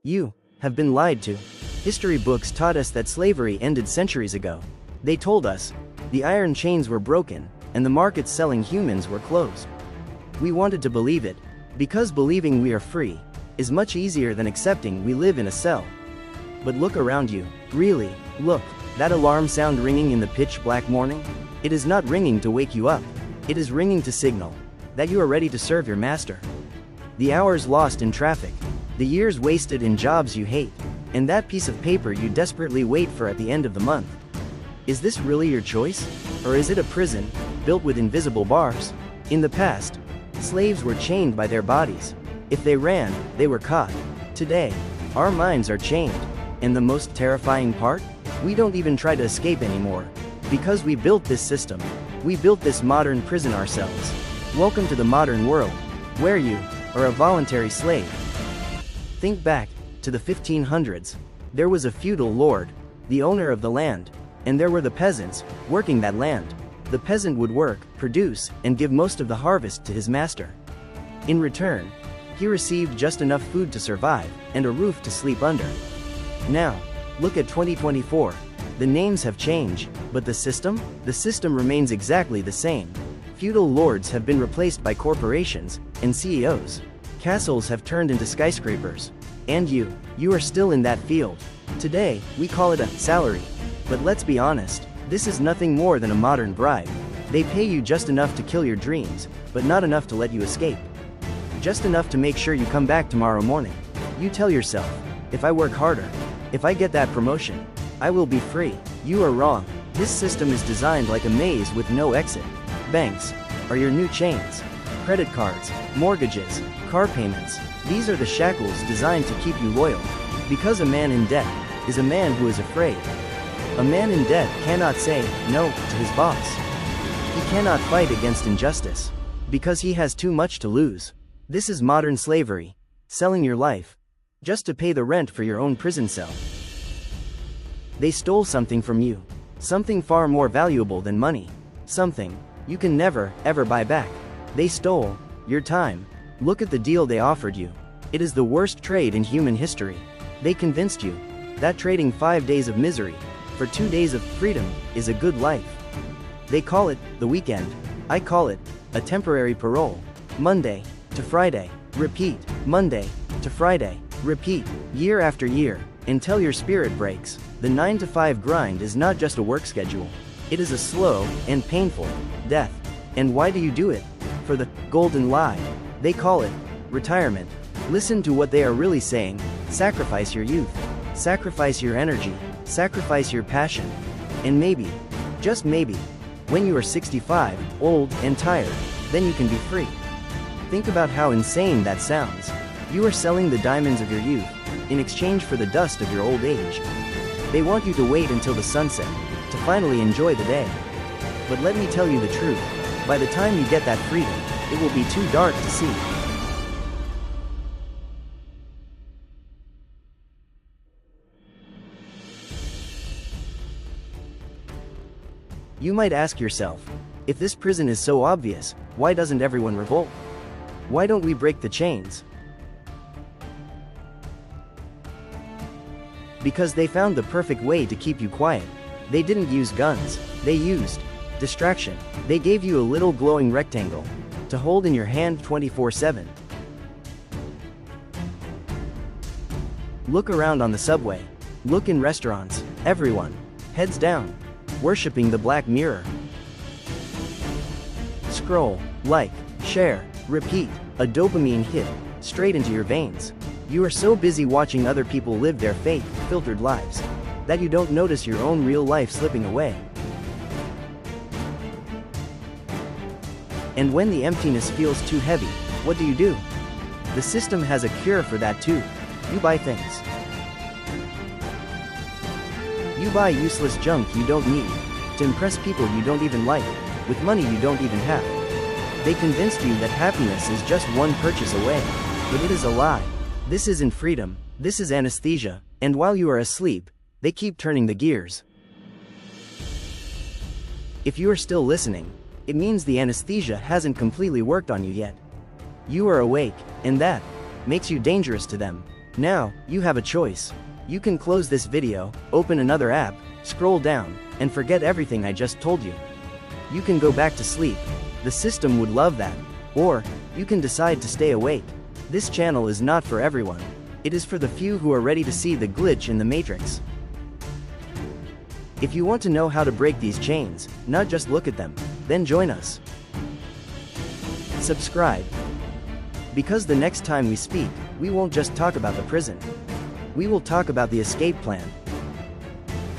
You have been lied to. History books taught us that slavery ended centuries ago. They told us the iron chains were broken, and the markets selling humans were closed. We wanted to believe it, because believing we are free is much easier than accepting we live in a cell. But look around you. Really, look. That alarm sound ringing in the pitch black morning? It is not ringing to wake you up. It is ringing to signal that you are ready to serve your master. The hours lost in traffic, the years wasted in jobs you hate, and that piece of paper you desperately wait for at the end of the month. Is this really your choice? Or is it a prison, built with invisible bars? In the past, slaves were chained by their bodies. If they ran, they were caught. Today, our minds are chained. And the most terrifying part? We don't even try to escape anymore. Because we built this system. We built this modern prison ourselves. Welcome to the modern world, where you are a voluntary slave. Think back to the 1500s. There was a feudal lord, the owner of the land, and there were the peasants working that land. The peasant would work, produce, and give most of the harvest to his master. In return, he received just enough food to survive and a roof to sleep under. Now, look at 2024. The names have changed, but the system remains exactly the same. Feudal lords have been replaced by corporations and CEOs. Castles have turned into skyscrapers. And you are still in that field. Today, we call it a salary. But let's be honest, this is nothing more than a modern bribe. They pay you just enough to kill your dreams, but not enough to let you escape. Just enough to make sure you come back tomorrow morning. You tell yourself, if I work harder, if I get that promotion, I will be free. You are wrong. This system is designed like a maze with no exit. Banks are your new chains. Credit cards, mortgages, car payments, these are the shackles designed to keep you loyal. Because a man in debt is a man who is afraid. A man in debt cannot say no to his boss. He cannot fight against injustice, because he has too much to lose. This is modern slavery, selling your life, just to pay the rent for your own prison cell. They stole something from you, something far more valuable than money, something you can never, ever buy back. They stole your time. Look at the deal they offered you. It is the worst trade in human history. They convinced you that trading 5 days of misery for 2 days of freedom is a good life. They call it the weekend. I call it a temporary parole. Monday to Friday, repeat. Monday to Friday, repeat. Year after year, until your spirit breaks. The 9-to-5 grind is not just a work schedule. It is a slow and painful death. And why do you do it? For the golden lie. They call it retirement. Listen to what they are really saying. Sacrifice your youth. Sacrifice your energy. Sacrifice your passion. And maybe, just maybe, when you are 65, old, and tired, then you can be free. Think about how insane that sounds. You are selling the diamonds of your youth in exchange for the dust of your old age. They want you to wait until the sunset to finally enjoy the day. But let me tell you the truth. By the time you get that freedom, it will be too dark to see. You might ask yourself, if this prison is so obvious, why doesn't everyone revolt? Why don't we break the chains? Because they found the perfect way to keep you quiet. They didn't use guns. They used distraction. They gave you a little glowing rectangle to hold in your hand 24/7. Look around on the subway. Look in restaurants. Everyone, heads down, worshipping the black mirror. Scroll, like, share, repeat, a dopamine hit straight into your veins. You are so busy watching other people live their fake, filtered lives that you don't notice your own real life slipping away. And when the emptiness feels too heavy, what do? The system has a cure for that too. You buy things. You buy useless junk you don't need, to impress people you don't even like, with money you don't even have. They convinced you that happiness is just one purchase away, but it is a lie. This isn't freedom, this is anesthesia, and while you are asleep, they keep turning the gears. If you are still listening, it means the anesthesia hasn't completely worked on you yet. You are awake, and that makes you dangerous to them. Now, you have a choice. You can close this video, open another app, scroll down, and forget everything I just told you. You can go back to sleep. The system would love that. Or, you can decide to stay awake. This channel is not for everyone. It is for the few who are ready to see the glitch in the matrix. If you want to know how to break these chains, not just look at them, then join us. Subscribe. Because the next time we speak, we won't just talk about the prison. We will talk about the escape plan.